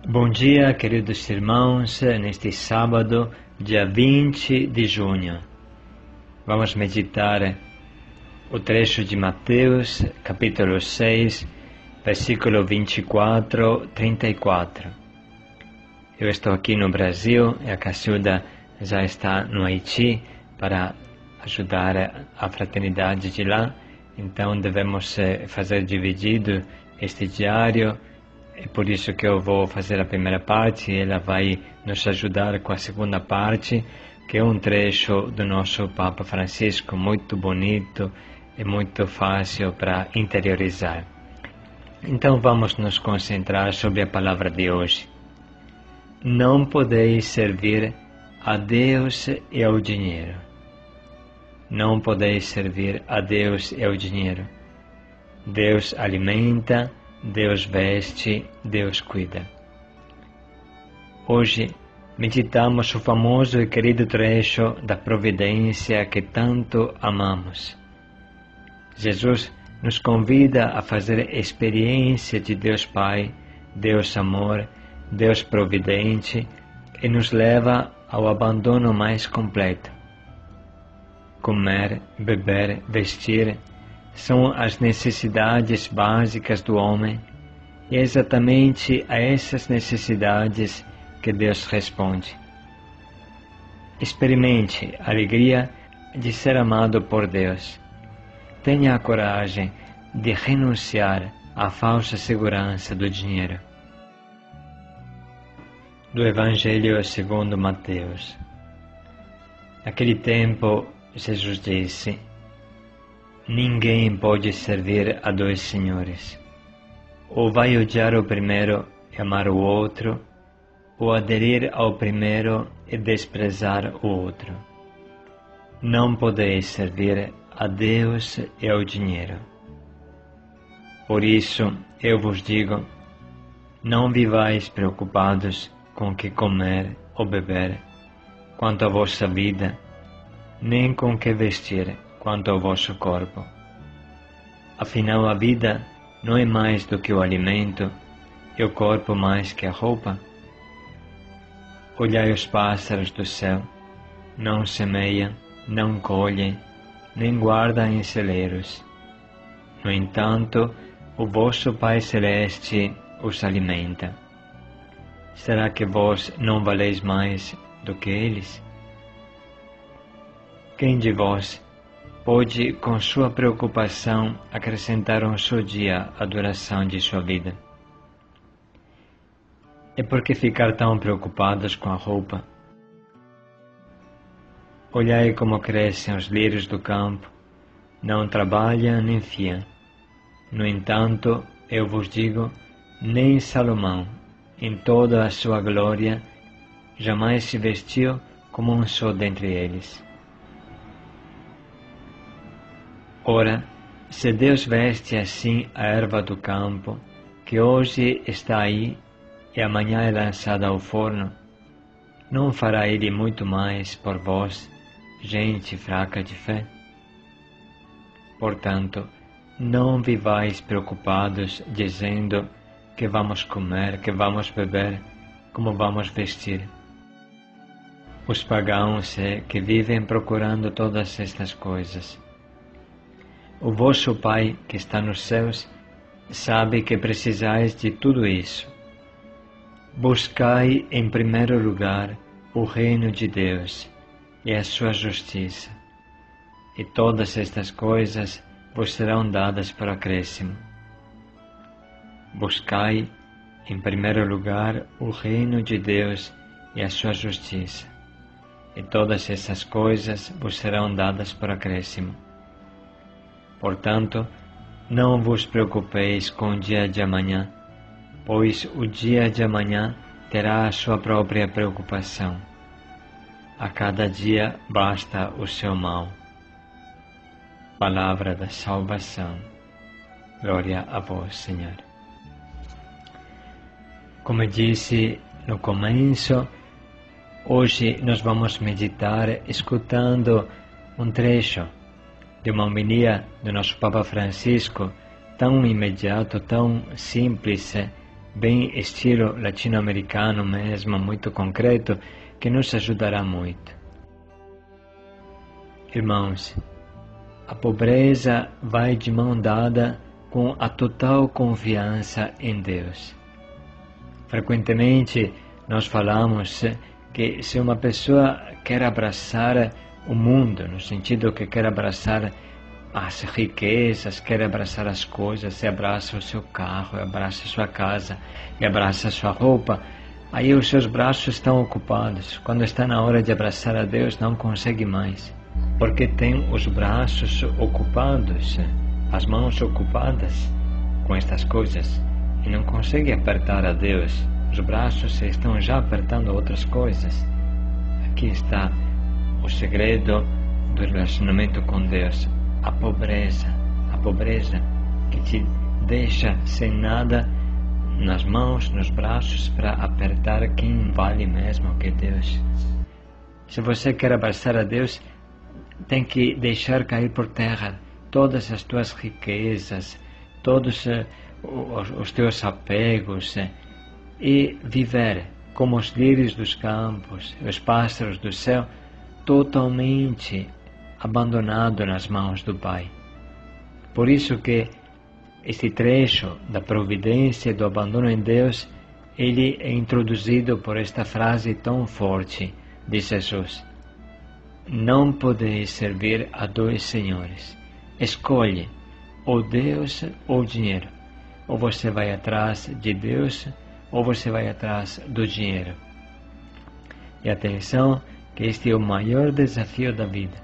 Bom dia, queridos irmãos, neste sábado, dia 20 de junho. Vamos meditar o trecho de Mateus, capítulo 6, versículo 24, 34. Eu estou aqui no Brasil e a Cacilda já está no Haiti para ajudar a fraternidade de lá, então devemos fazer dividido este diário. É por isso que eu vou fazer a primeira parte e ela vai nos ajudar com a segunda parte, que é um trecho do nosso Papa Francisco, muito bonito e muito fácil para interiorizar. Então vamos nos concentrar sobre a palavra de hoje. Não podeis servir a Deus e ao dinheiro. Não podeis servir a Deus e ao dinheiro. Deus alimenta, Deus veste, Deus cuida. Hoje meditamos o famoso e querido trecho da providência que tanto amamos. Jesus nos convida a fazer experiência de Deus Pai, Deus Amor, Deus Providente e nos leva ao abandono mais completo. Comer, beber, vestir são as necessidades básicas do homem e é exatamente a essas necessidades que Deus responde. Experimente a alegria de ser amado por Deus. Tenha a coragem de renunciar à falsa segurança do dinheiro. Do Evangelho segundo Mateus. Naquele tempo, Jesus disse: ninguém pode servir a dois senhores. Ou vai odiar o primeiro e amar o outro, ou aderir ao primeiro e desprezar o outro. Não podeis servir a Deus e ao dinheiro. Por isso, eu vos digo, não vivais preocupados com o que comer ou beber, quanto à vossa vida, nem com o que vestir, quanto ao vosso corpo. Afinal, a vida não é mais do que o alimento, e o corpo mais que a roupa? Olhai os pássaros do céu, não semeiam, não colhem, nem guardam em celeiros. No entanto, o vosso Pai Celeste os alimenta. Será que vós não valeis mais do que eles? Quem de vós pode, com sua preocupação, acrescentar um só dia à duração de sua vida? E por que ficar tão preocupados com a roupa? Olhai como crescem os lírios do campo, não trabalham nem fiam. No entanto, eu vos digo, nem Salomão, em toda a sua glória, jamais se vestiu como um só dentre eles. Ora, se Deus veste assim a erva do campo, que hoje está aí e amanhã é lançada ao forno, não fará Ele muito mais por vós, gente fraca de fé? Portanto, não vivais preocupados, dizendo que vamos comer, que vamos beber, como vamos vestir. Os pagãos que vivem procurando todas estas coisas. O vosso Pai, que está nos céus, sabe que precisais de tudo isso. Buscai em primeiro lugar o reino de Deus e a sua justiça, e todas estas coisas vos serão dadas por acréscimo. Buscai em primeiro lugar o reino de Deus e a sua justiça, e todas essas coisas vos serão dadas por acréscimo. Portanto, não vos preocupeis com o dia de amanhã, pois o dia de amanhã terá a sua própria preocupação. A cada dia basta o seu mal. Palavra da salvação. Glória a vós, Senhor. Como disse no começo, hoje nós vamos meditar escutando um trecho de uma homilia do nosso Papa Francisco, tão imediato, tão simples bem estilo latino-americano mesmo, muito concreto, que nos ajudará muito. Irmãos, a pobreza vai de mão dada com a total confiança em Deus. Frequentemente nós falamos que se uma pessoa quer abraçar o mundo, no sentido que quer abraçar as riquezas, quer abraçar as coisas, e abraça o seu carro, e abraça a sua casa, e abraça a sua roupa, aí os seus braços estão ocupados. Quando está na hora de abraçar a Deus, não consegue mais, porque tem os braços ocupados, as mãos ocupadas com estas coisas, e não consegue apertar a Deus. Os braços estão já apertando outras coisas. Aqui está o segredo do relacionamento com Deus. A pobreza que te deixa sem nada nas mãos, nos braços, para apertar quem vale mesmo, que é Deus. Se você quer abraçar a Deus, tem que deixar cair por terra todas as tuas riquezas, todos os teus apegos, e viver como os lírios dos campos, os pássaros do céu, totalmente abandonado nas mãos do Pai. Por isso que este trecho da providência e do abandono em Deus, ele é introduzido por esta frase tão forte de Jesus: não podeis servir a dois senhores. Escolhe ou Deus ou o dinheiro. Ou você vai atrás de Deus, ou você vai atrás do dinheiro. E atenção, que este é o maior desafio da vida,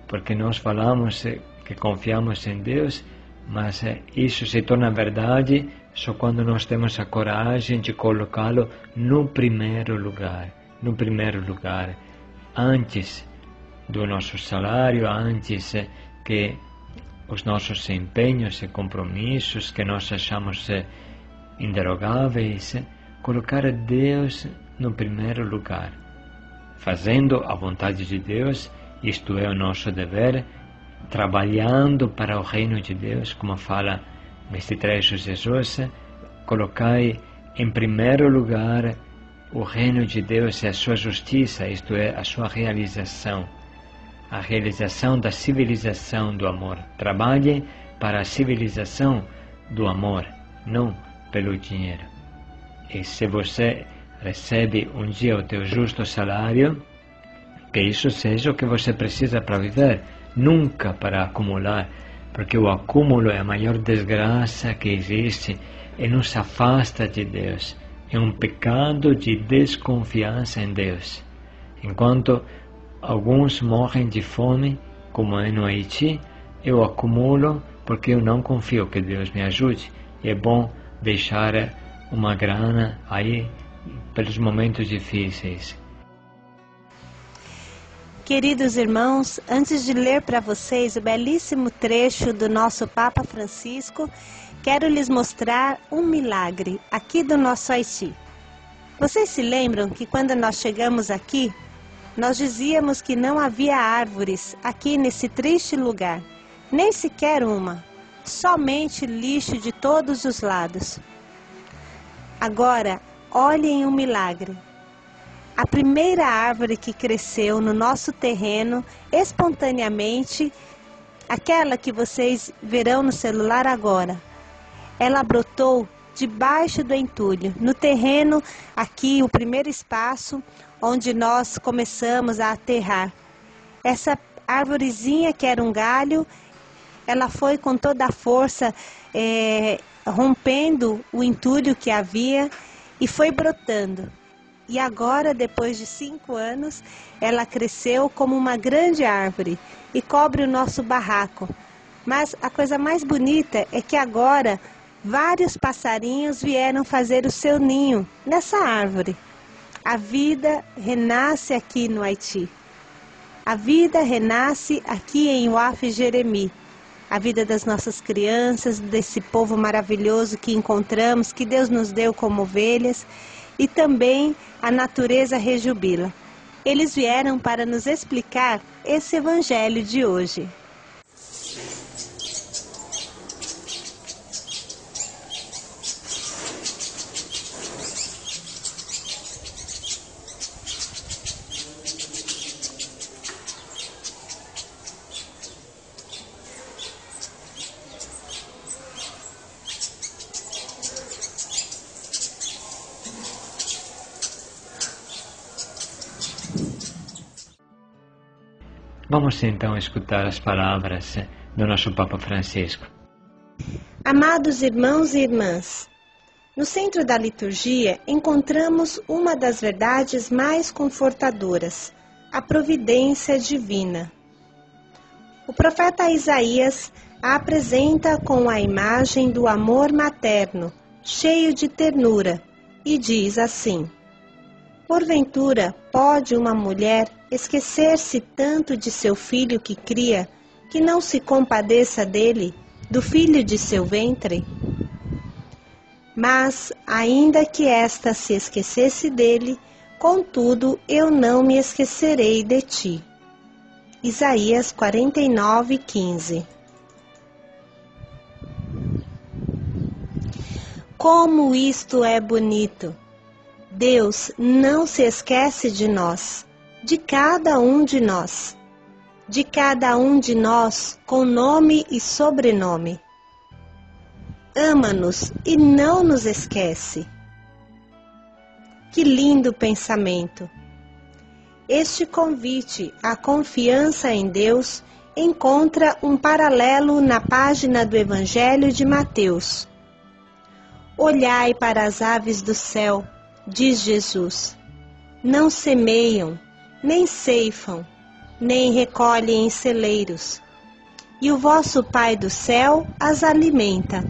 porque nós falamos que confiamos em Deus, mas isso se torna verdade só quando nós temos a coragem de colocá-lo no primeiro lugar, antes do nosso salário, antes que os nossos empenhos e compromissos que nós achamos inderogáveis, colocar Deus no primeiro lugar, fazendo a vontade de Deus, isto é o nosso dever, trabalhando para o reino de Deus, como fala neste trecho Jesus. Colocai em primeiro lugar o reino de Deus e a sua justiça, isto é, a sua realização, a realização da civilização do amor. Trabalhe para a civilização do amor, não pelo dinheiro. E se você recebe um dia o teu justo salário, que isso seja o que você precisa para viver, nunca para acumular, porque o acúmulo é a maior desgraça que existe e nos afasta de Deus. É um pecado de desconfiança em Deus. Enquanto alguns morrem de fome, como é no Haiti, eu acumulo porque eu não confio que Deus me ajude. E é bom deixar uma grana aí pelos momentos difíceis. Queridos irmãos, antes de ler para vocês o belíssimo trecho do nosso Papa Francisco, quero lhes mostrar um milagre aqui do nosso Haiti. Vocês se lembram que quando nós chegamos aqui, nós dizíamos que não havia árvores aqui nesse triste lugar, nem sequer uma, somente lixo de todos os lados. Agora, olhem o milagre. A primeira árvore que cresceu no nosso terreno, espontaneamente, aquela que vocês verão no celular agora, ela brotou debaixo do entulho, no terreno aqui, o primeiro espaço onde nós começamos a aterrar. Essa árvorezinha que era um galho, ela foi com toda a força rompendo o entulho que havia e foi brotando. E agora, depois de 5 anos, ela cresceu como uma grande árvore e cobre o nosso barraco. Mas a coisa mais bonita é que agora vários passarinhos vieram fazer o seu ninho nessa árvore. A vida renasce aqui no Haiti. A vida renasce aqui em Uaf Jeremi. A vida das nossas crianças, desse povo maravilhoso que encontramos, que Deus nos deu como ovelhas, e também a natureza rejubila. Eles vieram para nos explicar esse evangelho de hoje. Vamos então escutar as palavras do nosso Papa Francisco. Amados irmãos e irmãs, no centro da liturgia encontramos uma das verdades mais confortadoras, a providência divina. O profeta Isaías a apresenta com a imagem do amor materno, cheio de ternura, e diz assim: porventura pode uma mulher esquecer-se tanto de seu filho que cria, que não se compadeça dele, do filho de seu ventre? Mas, ainda que esta se esquecesse dele, contudo eu não me esquecerei de ti. Isaías 49:15. Como isto é bonito! Deus não se esquece de nós, de cada um de nós. De cada um de nós com nome e sobrenome. Ama-nos e não nos esquece. Que lindo pensamento! Este convite à confiança em Deus encontra um paralelo na página do Evangelho de Mateus. Olhai para as aves do céu, diz Jesus. Não semeiam, nem ceifam, nem recolhem em celeiros, e o vosso Pai do céu as alimenta.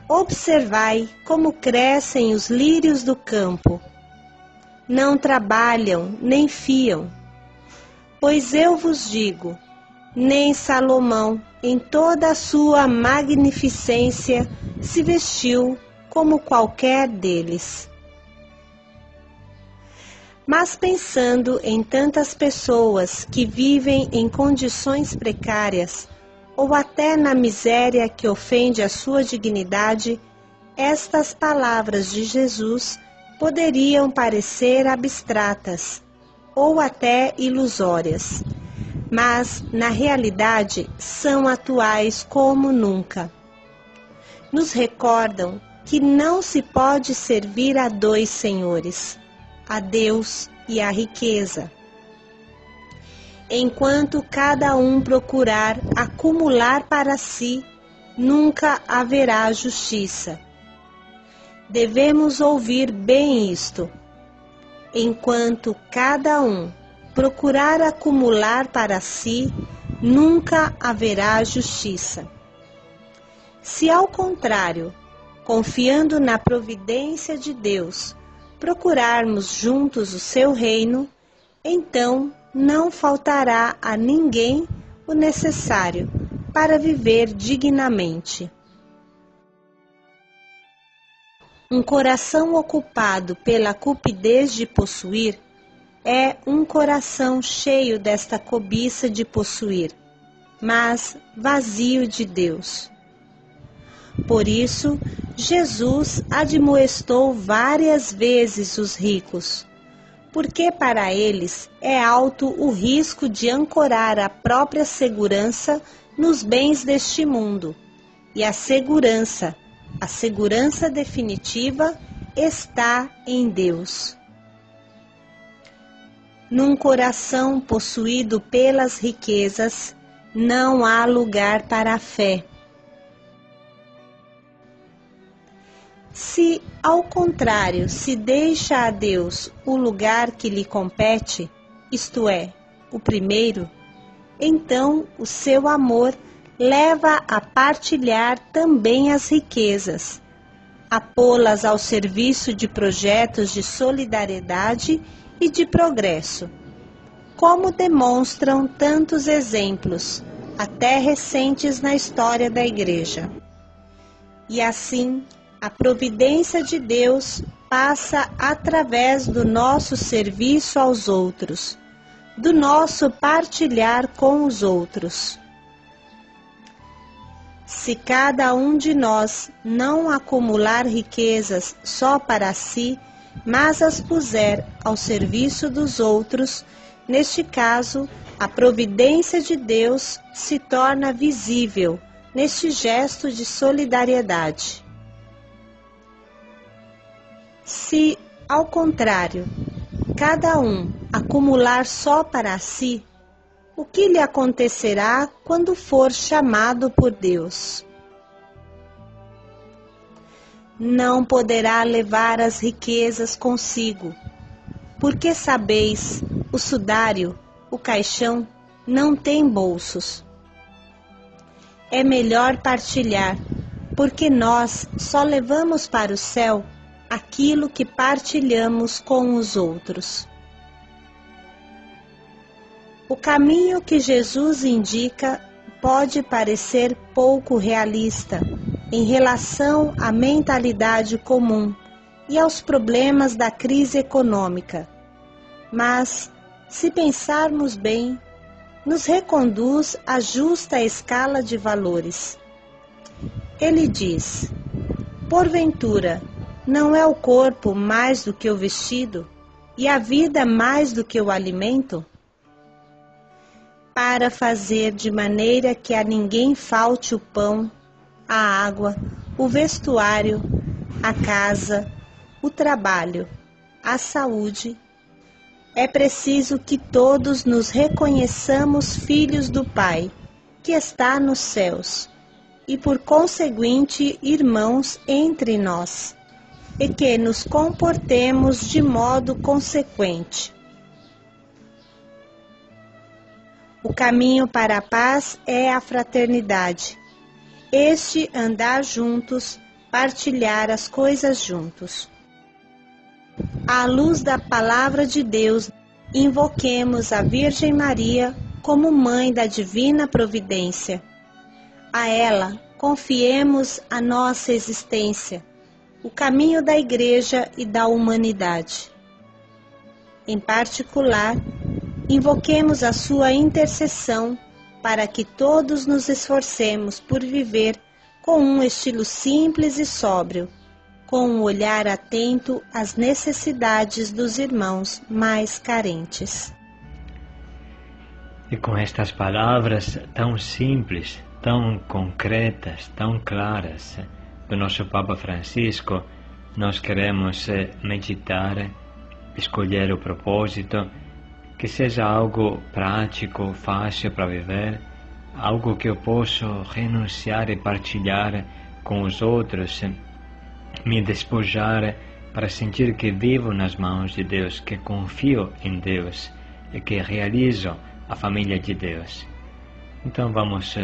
Observai como crescem os lírios do campo. Não trabalham, nem fiam. Pois eu vos digo, nem Salomão, em toda a sua magnificência, se vestiu como qualquer deles. Mas pensando em tantas pessoas que vivem em condições precárias, ou até na miséria que ofende a sua dignidade, estas palavras de Jesus poderiam parecer abstratas, ou até ilusórias, mas na realidade são atuais como nunca. Nos recordam que não se pode servir a dois senhores, a Deus e a riqueza. Enquanto cada um procurar acumular para si, nunca haverá justiça. Devemos ouvir bem isto. Enquanto cada um procurar acumular para si, nunca haverá justiça. Se ao contrário, confiando na providência de Deus, procurarmos juntos o seu reino, então não faltará a ninguém o necessário para viver dignamente. Um coração ocupado pela cupidez de possuir é um coração cheio desta cobiça de possuir, mas vazio de Deus. Por isso, Jesus admoestou várias vezes os ricos, porque para eles é alto o risco de ancorar a própria segurança nos bens deste mundo, e a segurança definitiva está em Deus. Num coração possuído pelas riquezas, não há lugar para a fé. Se, ao contrário, se deixa a Deus o lugar que lhe compete, isto é, o primeiro, então o seu amor leva a partilhar também as riquezas, a pô-las ao serviço de projetos de solidariedade e de progresso, como demonstram tantos exemplos, até recentes na história da Igreja. E assim, a providência de Deus passa através do nosso serviço aos outros, do nosso partilhar com os outros. Se cada um de nós não acumular riquezas só para si, mas as puser ao serviço dos outros, neste caso, a providência de Deus se torna visível neste gesto de solidariedade. Se, ao contrário, cada um acumular só para si, O que lhe acontecerá quando for chamado por Deus? Não poderá levar as riquezas consigo, porque sabeis, o sudário, o caixão, não tem bolsos. É melhor partilhar, porque nós só levamos para o céu aquilo que partilhamos com os outros. O caminho que Jesus indica pode parecer pouco realista em relação à mentalidade comum e aos problemas da crise econômica, mas, se pensarmos bem, nos reconduz à justa escala de valores. Ele diz: porventura, não é o corpo mais do que o vestido, e a vida mais do que o alimento? Para fazer de maneira que a ninguém falte o pão, a água, o vestuário, a casa, o trabalho, a saúde, é preciso que todos nos reconheçamos filhos do Pai, que está nos céus, e por conseguinte irmãos entre nós, e que nos comportemos de modo consequente. O caminho para a paz é a fraternidade. Este andar juntos, partilhar as coisas juntos. À luz da palavra de Deus, invoquemos a Virgem Maria como Mãe da Divina Providência. A ela confiemos a nossa existência, o caminho da Igreja e da humanidade. Em particular, invoquemos a sua intercessão para que todos nos esforcemos por viver com um estilo simples e sóbrio, com um olhar atento às necessidades dos irmãos mais carentes. E com estas palavras tão simples, tão concretas, tão claras do nosso Papa Francisco, nós queremos meditar, escolher o propósito, que seja algo prático, fácil para viver, algo que eu possa renunciar e partilhar com os outros, me despojar para sentir que vivo nas mãos de Deus, que confio em Deus e que realizo a família de Deus. Então vamos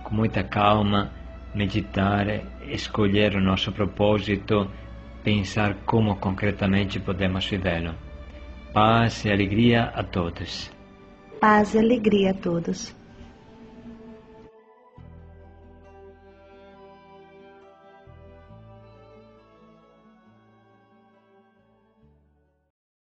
com muita calma meditar, escolher o nosso propósito, pensar como concretamente podemos vivê-lo. Paz e alegria a todos. Paz e alegria a todos.